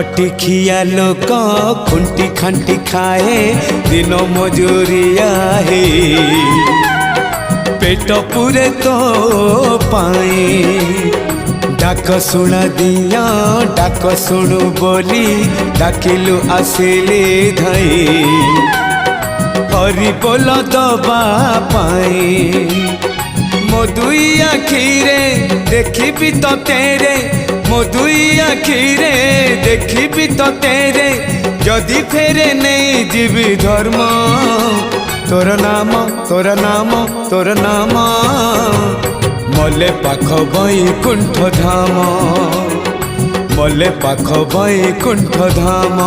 खटिखिया लोक खुंटी खांटी खाए दिन मजूरिया है पेट पूरे तो पाए डाक शुणा दिया डाक शुणु बोली डाकिलु आसिले धई हरि बोल दबा पाए मो दुई आखिरे देखी तो तेरे मो दुई आखिरे देखी तो तेरे जदि फेरे नहीं जीवी धर्म तोर नाम तोर नाम तोर नाम मले पाख बैकुंठ धाम मले पाख बैकुंठ धाम।